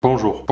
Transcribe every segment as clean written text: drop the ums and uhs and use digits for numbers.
Bonjour.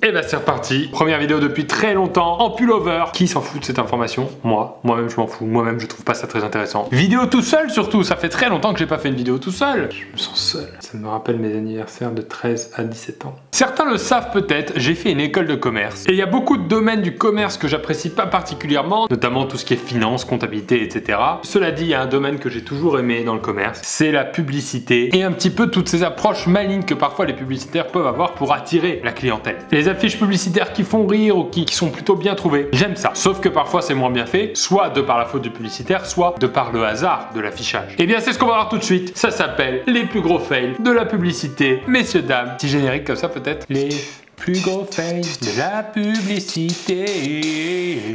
Et bah c'est reparti. Première vidéo depuis très longtemps en pullover. Qui s'en fout de cette information? Moi-même je m'en fous. Moi-même je trouve pas ça très intéressant. Vidéo tout seul surtout. Ça fait très longtemps que j'ai pas fait une vidéo tout seul. Je me sens seul. Ça me rappelle mes anniversaires de 13 à 17 ans. Certains le savent peut-être, j'ai fait une école de commerce. Et il y a beaucoup de domaines du commerce que j'apprécie pas particulièrement, notamment tout ce qui est finance, comptabilité, etc. Cela dit, il y a un domaine que j'ai toujours aimé dans le commerce, c'est la publicité et un petit peu toutes ces approches malignes que parfois les publicitaires peuvent avoir pour attirer la clientèle. Les affiches publicitaires qui font rire ou qui sont plutôt bien trouvées, j'aime ça. Sauf que parfois c'est moins bien fait, soit de par la faute du publicitaire, soit de par le hasard de l'affichage. Et bien c'est ce qu'on va voir tout de suite. Ça s'appelle les plus gros fails de la publicité. Messieurs, dames, petit générique comme ça peut-être. Les plus gros fails de la publicité.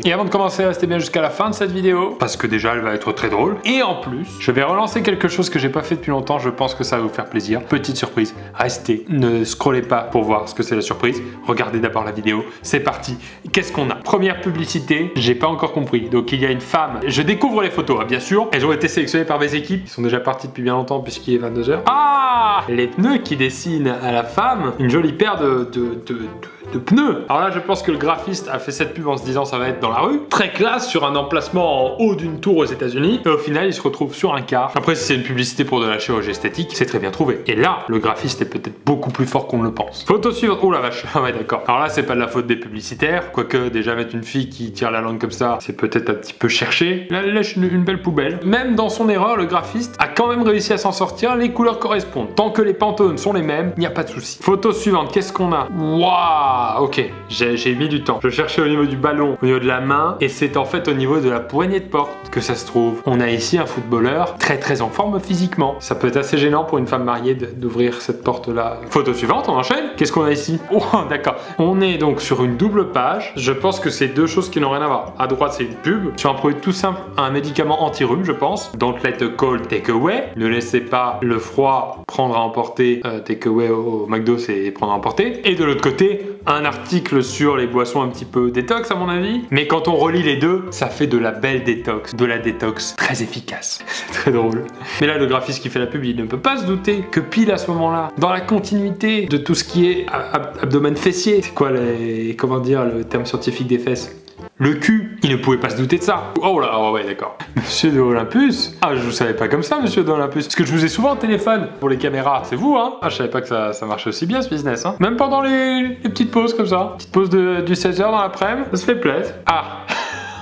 Et avant de commencer, restez bien jusqu'à la fin de cette vidéo, parce que déjà elle va être très drôle. Et en plus, je vais relancer quelque chose que j'ai pas fait depuis longtemps, je pense que ça va vous faire plaisir. Petite surprise, restez, ne scrollez pas pour voir ce que c'est la surprise. Regardez d'abord la vidéo, c'est parti. Qu'est-ce qu'on a? Première publicité, j'ai pas encore compris. Donc il y a une femme, je découvre les photos, bien sûr. Elles ont été sélectionnées par mes équipes, ils sont déjà partis depuis bien longtemps puisqu'il est 22 h. Ah, les pneus qui dessinent à la femme, une jolie paire de pneus. Alors là je pense que le graphiste a fait cette pub en se disant ça va être dans la rue, très classe, sur un emplacement en haut d'une tour aux États-Unis, et au final il se retrouve sur un car. Après si c'est une publicité pour de la chirurgie esthétique, c'est très bien trouvé. Et là le graphiste est peut-être beaucoup plus fort qu'on ne le pense. Photo suivante. Oh la vache. Ah ouais d'accord. Alors là c'est pas de la faute des publicitaires, quoique déjà mettre une fille qui tire la langue comme ça, c'est peut-être un petit peu cherché. Là elle lâche une belle poubelle. Même dans son erreur, le graphiste a quand même réussi à s'en sortir, les couleurs correspondent. Tant que les pantones sont les mêmes, il n'y a pas de souci. Photo suivante, qu'est-ce qu'on a? Waouh, ok, j'ai mis du temps. Je cherchais au niveau du ballon, au niveau de la main, et c'est en fait au niveau de la poignée de porte que ça se trouve. On a ici un footballeur très en forme physiquement. Ça peut être assez gênant pour une femme mariée d'ouvrir cette porte-là. Photo suivante, on enchaîne. Qu'est-ce qu'on a ici? Oh, d'accord. On est donc sur une double page. Je pense que c'est deux choses qui n'ont rien à voir. À droite, c'est une pub sur un produit tout simple, un médicament anti-rhume, je pense. Don't let a cold take away. Ne laissez pas le froid prendre à emporter. Take away au McDo, c'est prendre à emporter. Et de l'autre côté, un article sur les boissons un petit peu détox à mon avis, mais quand on relie les deux, ça fait de la belle détox, de la détox très efficace. C'est très drôle. Mais là le graphiste qui fait la pub, il ne peut pas se douter que pile à ce moment-là, dans la continuité de tout ce qui est abdomen fessier, c'est quoi comment dire le terme scientifique des fesses? Le cul, il ne pouvait pas se douter de ça. Oh là, oh ouais d'accord. Monsieur de Olympus. Ah je vous savais pas comme ça monsieur de Olympus. Parce que je vous ai souvent au téléphone pour les caméras. C'est vous hein. Ah je savais pas que ça marchait aussi bien ce business hein. Même pendant les petites pauses comme ça. Petite pause du 16 h dans l'après-midi. Ça se fait plaisir. Ah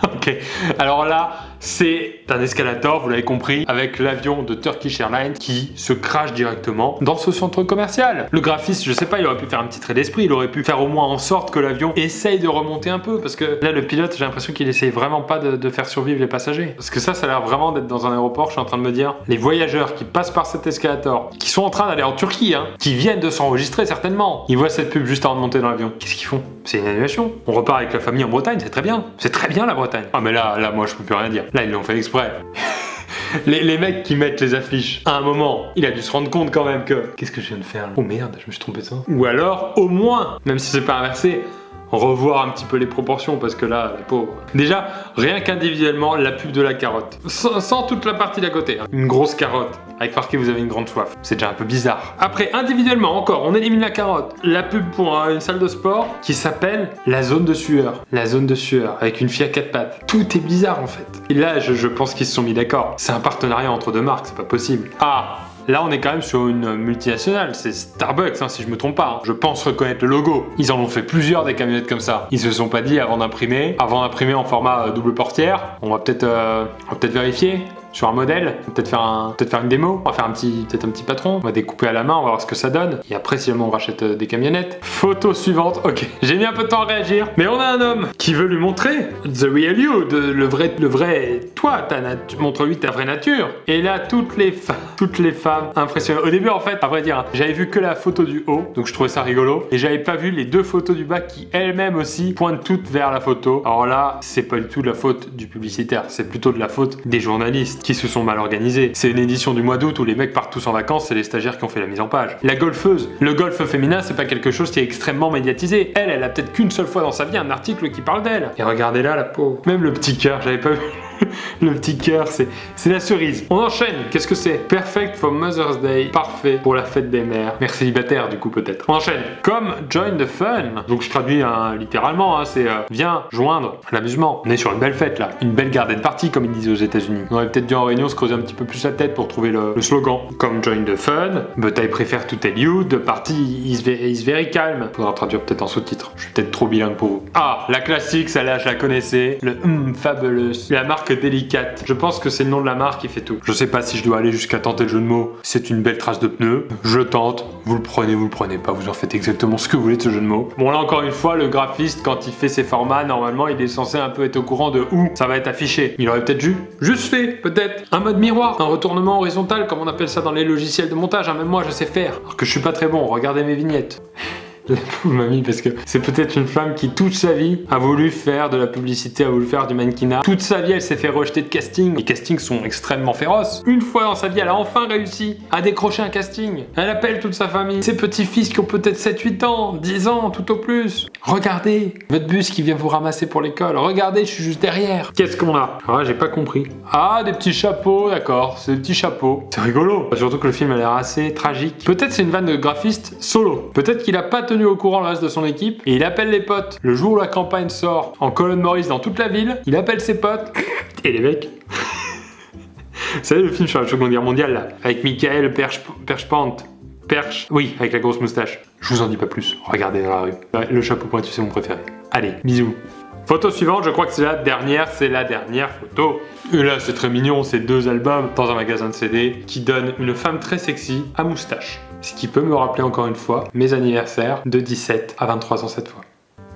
ok. Alors là, c'est un escalator, vous l'avez compris, avec l'avion de Turkish Airlines qui se crache directement dans ce centre commercial. Le graphiste, je sais pas, il aurait pu faire un petit trait d'esprit, il aurait pu faire au moins en sorte que l'avion essaye de remonter un peu, parce que là, le pilote, j'ai l'impression qu'il essaye vraiment pas de faire survivre les passagers. Parce que ça a l'air vraiment d'être dans un aéroport, je suis en train de me dire, les voyageurs qui passent par cet escalator, qui sont en train d'aller en Turquie, hein, qui viennent de s'enregistrer certainement, ils voient cette pub juste avant de monter dans l'avion. Qu'est-ce qu'ils font? C'est une annulation. On repart avec la famille en Bretagne, c'est très bien. C'est très bien la Bretagne. Ah mais là moi je peux plus rien dire. Là ils l'ont fait exprès. Les mecs qui mettent les affiches, à un moment, il a dû se rendre compte quand même que... Qu'est-ce que je viens de faire là? Oh merde, je me suis trompé de ça. Ou alors, au moins, même si c'est pas inversé, revoir un petit peu les proportions parce que là, les pauvres. Déjà, rien qu'individuellement, la pub de la carotte. Sans toute la partie d'à côté. Hein. Une grosse carotte, avec marqué vous avez une grande soif. C'est déjà un peu bizarre. Après, individuellement, encore, on élimine la carotte. La pub pour une salle de sport qui s'appelle la zone de sueur. La zone de sueur, avec une fille à quatre pattes. Tout est bizarre en fait. Et là, je pense qu'ils se sont mis d'accord. C'est un partenariat entre deux marques, c'est pas possible. Ah! Là, on est quand même sur une multinationale, c'est Starbucks, hein, si je me trompe pas. Hein. Je pense reconnaître le logo. Ils en ont fait plusieurs des camionnettes comme ça. Ils se sont pas dit avant d'imprimer en format double portière. On va peut-être vérifier. Sur un modèle, peut-être faire une démo, on va faire peut-être un petit patron, on va découper à la main, on va voir ce que ça donne. Et après, si jamais on rachète des camionnettes. Photo suivante, ok. J'ai mis un peu de temps à réagir, mais on a un homme qui veut lui montrer the real you, le vrai toi, montre-lui ta vraie nature. Et là, toutes les femmes impressionnées. Au début, en fait, à vrai dire, hein, j'avais vu que la photo du haut, donc je trouvais ça rigolo, et j'avais pas vu les deux photos du bas qui elles-mêmes aussi pointent toutes vers la photo. Alors là, c'est pas du tout de la faute du publicitaire, c'est plutôt de la faute des journalistes qui se sont mal organisés. C'est une édition du mois d'août où les mecs partent tous en vacances, c'est les stagiaires qui ont fait la mise en page. La golfeuse, le golf féminin, c'est pas quelque chose qui est extrêmement médiatisé. Elle a peut-être qu'une seule fois dans sa vie un article qui parle d'elle. Et regardez là, la pauvre. Même le petit cœur, j'avais pas vu Le petit cœur, c'est la cerise. On enchaîne. Qu'est-ce que c'est? Perfect for Mother's Day. Parfait pour la fête des mères. Mère célibataire, du coup, peut-être. On enchaîne. Comme join the fun. Donc, je traduis littéralement. C'est viens joindre l'amusement. On est sur une belle fête, là. Une belle garden party, comme ils disent aux États-Unis. On aurait peut-être dû en réunion se creuser un petit peu plus la tête pour trouver le slogan. Comme join the fun. But I prefer to tell you, the party is very calm. Faudra traduire peut-être en sous-titre. Je suis peut-être trop bilingue pour vous. Ah, la classique, celle-là, je la connaissais. Le fabulous. La marque délicate. Je pense que c'est le nom de la marque qui fait tout. Je sais pas si je dois aller jusqu'à tenter le jeu de mots. C'est une belle trace de pneu. Je tente. Vous le prenez pas. Vous en faites exactement ce que vous voulez de ce jeu de mots. Bon, là, encore une fois, le graphiste, quand il fait ses formats, normalement, il est censé un peu être au courant de où ça va être affiché. Il aurait peut-être juste fait, peut-être, un mode miroir, un retournement horizontal, comme on appelle ça dans les logiciels de montage. Même moi, je sais faire. Alors que je suis pas très bon. Regardez mes vignettes. La pauvre mamie, parce que c'est peut-être une femme qui toute sa vie a voulu faire de la publicité, a voulu faire du mannequinat. Toute sa vie elle s'est fait rejeter de casting. Les castings sont extrêmement féroces. Une fois dans sa vie elle a enfin réussi à décrocher un casting. Elle appelle toute sa famille, ses petits-fils qui ont peut-être 7-8 ans, 10 ans tout au plus. Regardez, votre bus qui vient vous ramasser pour l'école. Regardez, je suis juste derrière. Qu'est-ce qu'on a? Ah, j'ai pas compris. Ah, des petits chapeaux, d'accord, c'est des petits chapeaux. C'est rigolo. Surtout que le film a l'air assez tragique. Peut-être c'est une vanne de graphiste solo. Peut-être qu'il a pas tenu au courant le reste de son équipe et il appelle les potes. Le jour où la campagne sort en Colonne Maurice dans toute la ville, il appelle ses potes et les mecs. Vous savez le film sur la Seconde Guerre mondiale là, avec Michael Perche, oui, avec la grosse moustache. Je vous en dis pas plus, regardez dans la rue. Le chapeau pointu c'est mon préféré. Allez, bisous. Photo suivante, je crois que c'est la dernière photo. Et là, c'est très mignon, c'est 2 albums dans un magasin de CD qui donnent une femme très sexy à moustache. Ce qui peut me rappeler encore une fois mes anniversaires de 17 à 23 ans cette fois.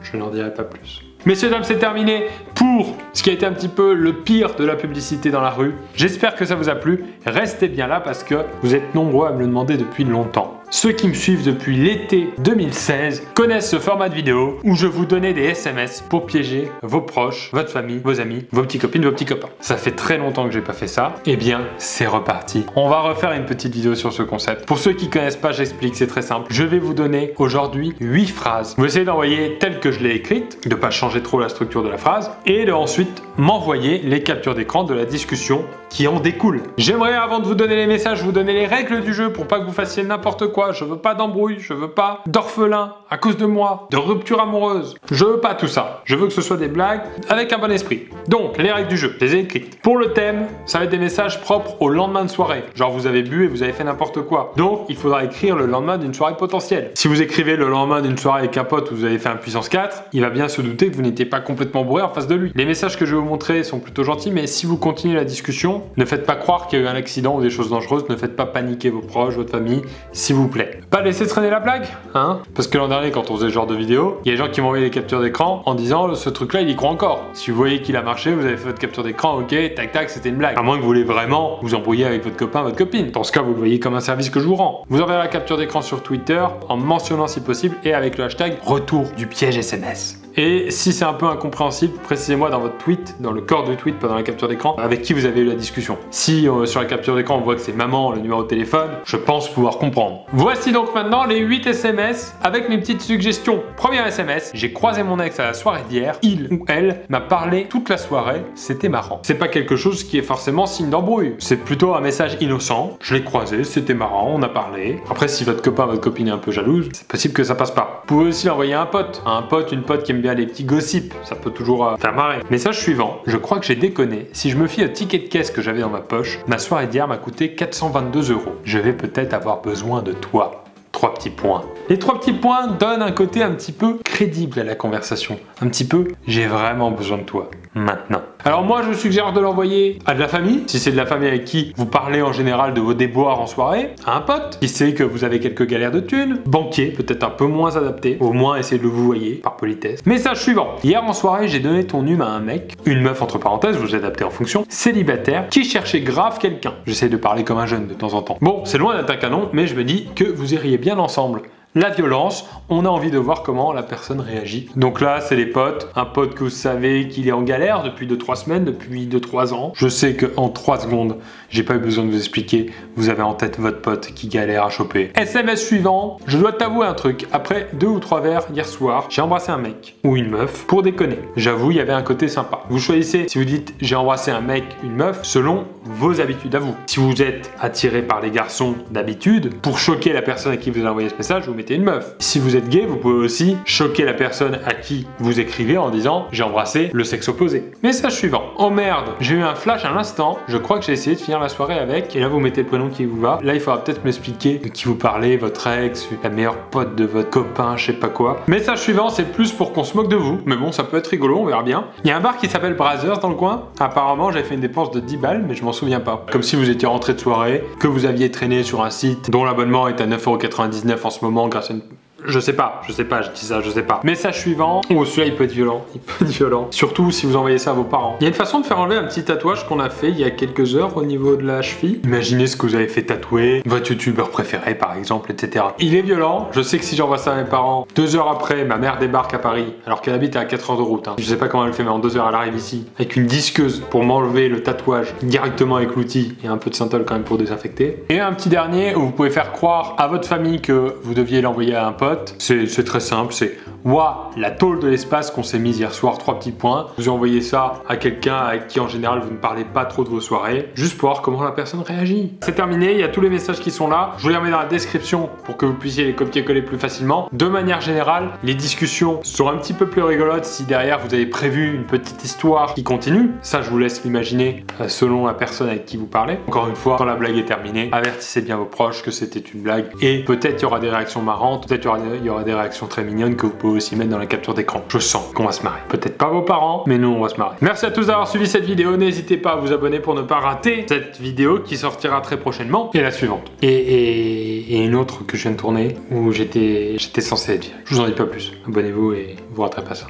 Je n'en dirai pas plus. Messieurs, dames, c'est terminé pour ce qui a été un petit peu le pire de la publicité dans la rue. J'espère que ça vous a plu. Restez bien là parce que vous êtes nombreux à me le demander depuis longtemps. Ceux qui me suivent depuis l'été 2016 connaissent ce format de vidéo où je vous donnais des SMS pour piéger vos proches, votre famille, vos amis, vos petites copines, vos petits copains. Ça fait très longtemps que j'ai pas fait ça. Eh bien, c'est reparti. On va refaire une petite vidéo sur ce concept. Pour ceux qui connaissent pas, j'explique, c'est très simple. Je vais vous donner aujourd'hui 8 phrases. Vous essayez d'envoyer telle que je l'ai écrite, de pas changer trop la structure de la phrase, et de ensuite m'envoyer les captures d'écran de la discussion qui en découle. J'aimerais, avant de vous donner les messages, vous donner les règles du jeu pour pas que vous fassiez n'importe quoi. Je veux pas d'embrouille, je veux pas d'orphelin à cause de moi, de rupture amoureuse. Je veux pas tout ça. Je veux que ce soit des blagues avec un bon esprit. Donc, les règles du jeu, je les ai écrites. Pour le thème, ça va être des messages propres au lendemain de soirée. Genre, vous avez bu et vous avez fait n'importe quoi. Donc, il faudra écrire le lendemain d'une soirée potentielle. Si vous écrivez le lendemain d'une soirée avec un pote où vous avez fait un puissance 4, il va bien se douter que vous n'étiez pas complètement bourré en face de lui. Les messages que je vais vous montrer sont plutôt gentils, mais si vous continuez la discussion, ne faites pas croire qu'il y a eu un accident ou des choses dangereuses, ne faites pas paniquer vos proches, votre famille, s'il vous plaît. Pas laisser traîner la blague, hein? Parce que l'an dernier, quand on faisait ce genre de vidéo, il y a des gens qui m'ont envoyé des captures d'écran en disant ce truc-là, il y croit encore. Si vous voyez qu'il a marché, vous avez fait votre capture d'écran, ok, tac tac, c'était une blague. À moins que vous voulez vraiment vous embrouiller avec votre copain, votre copine. Dans ce cas, vous le voyez comme un service que je vous rends. Vous enverrez la capture d'écran sur Twitter en mentionnant si possible et avec le hashtag retour du piège SMS. Et si c'est un peu incompréhensible, précisez-moi dans votre tweet, dans le corps du tweet, pas dans la capture d'écran, avec qui vous avez eu la discussion. Si sur la capture d'écran on voit que c'est maman, le numéro de téléphone, je pense pouvoir comprendre. Voici donc maintenant les 8 SMS avec mes petites suggestions. Premier SMS, j'ai croisé mon ex à la soirée d'hier, il ou elle m'a parlé toute la soirée, c'était marrant. C'est pas quelque chose qui est forcément signe d'embrouille, c'est plutôt un message innocent, je l'ai croisé, c'était marrant, on a parlé. Après si votre copain, votre copine est un peu jalouse, c'est possible que ça passe pas. Vous pouvez aussi l'envoyer à un pote, une pote qui aime bien les petits gossips, ça peut toujours faire marrer. Message suivant, je crois que j'ai déconné. Si je me fie au ticket de caisse que j'avais dans ma poche, ma soirée d'hier m'a coûté 422 €. Je vais peut-être avoir besoin de toi. 3 petits points. Les 3 petits points donnent un côté un petit peu crédible à la conversation. Un petit peu, j'ai vraiment besoin de toi, maintenant. Alors moi, je suggère de l'envoyer à de la famille, si c'est de la famille avec qui vous parlez en général de vos déboires en soirée, à un pote qui sait que vous avez quelques galères de thunes, banquier, peut-être un peu moins adapté, au moins essayez de le vouvoyer, par politesse. Message suivant. Hier en soirée, j'ai donné ton hume à un mec, une meuf entre parenthèses, vous adaptez en fonction, célibataire, qui cherchait grave quelqu'un. J'essaie de parler comme un jeune de temps en temps. Bon, c'est loin d'être un canon, mais je me dis que vous iriez bien ensemble. la violence, on a envie de voir comment la personne réagit. Donc là, c'est les potes. Un pote que vous savez qu'il est en galère depuis 2-3 semaines, depuis 2-3 ans. Je sais qu'en 3 secondes, j'ai pas eu besoin de vous expliquer, vous avez en tête votre pote qui galère à choper. SMS suivant, je dois t'avouer un truc. Après 2 ou 3 verres hier soir, j'ai embrassé un mec ou une meuf pour déconner. J'avoue, il y avait un côté sympa. Vous choisissez si vous dites j'ai embrassé un mec, une meuf, selon vos habitudes à vous. Si vous êtes attiré par les garçons d'habitude, pour choquer la personne à qui vous avez envoyé ce message, vous mettez une meuf. Si vous êtes gay, vous pouvez aussi choquer la personne à qui vous écrivez en disant j'ai embrassé le sexe opposé. Message suivant. Oh merde, j'ai eu un flash à l'instant, je crois que j'ai essayé de finir la soirée avec, et là vous mettez le prénom qui vous va. Là il faudra peut-être m'expliquer de qui vous parlez, votre ex, la meilleure pote de votre copain, je sais pas quoi. Message suivant, c'est plus pour qu'on se moque de vous, mais bon ça peut être rigolo, on verra bien. Il y a un bar qui s'appelle Brazzers dans le coin. Apparemment j'avais fait une dépense de 10 balles, mais je m'en souviens pas. Comme si vous étiez rentré de soirée, que vous aviez traîné sur un site dont l'abonnement est à 9,99 € en ce moment grâce à une... Je sais pas, je dis ça, je sais pas. Message suivant. Oh, celui-là, il peut être violent. Surtout si vous envoyez ça à vos parents. Il y a une façon de faire enlever un petit tatouage qu'on a fait il y a quelques heures au niveau de la cheville. Imaginez ce que vous avez fait tatouer, votre youtubeur préféré par exemple, etc. Il est violent. Je sais que si j'envoie ça à mes parents, 2 heures après, ma mère débarque à Paris, alors qu'elle habite à 4 heures de route. Je sais pas comment elle fait, mais en 2 heures, elle arrive ici, avec une disqueuse pour m'enlever le tatouage directement avec l'outil et un peu de synthol quand même pour désinfecter. Et un petit dernier où vous pouvez faire croire à votre famille que vous deviez l'envoyer à un pote. C'est très simple, c'est ouah, la tôle de l'espace qu'on s'est mise hier soir, 3 petits points. Vous envoyez ça à quelqu'un avec qui en général vous ne parlez pas trop de vos soirées, juste pour voir comment la personne réagit. C'est terminé, il y a tous les messages qui sont là. Je vous les remets dans la description pour que vous puissiez les copier-coller plus facilement. De manière générale, les discussions seront un petit peu plus rigolotes si derrière vous avez prévu une petite histoire qui continue. Ça, je vous laisse l'imaginer selon la personne avec qui vous parlez. Encore une fois, quand la blague est terminée, avertissez bien vos proches que c'était une blague et peut-être il y aura des réactions marrantes, peut-être il y aura des réactions très mignonnes que vous pouvez aussi mettre dans la capture d'écran. Je sens qu'on va se marrer. Peut-être pas vos parents, mais nous on va se marrer. Merci à tous d'avoir suivi cette vidéo. N'hésitez pas à vous abonner pour ne pas rater cette vidéo qui sortira très prochainement et la suivante. Et une autre que je viens de tourner où j'étais censé être viré. Je vous en dis pas plus. Abonnez-vous et vous raterez pas ça.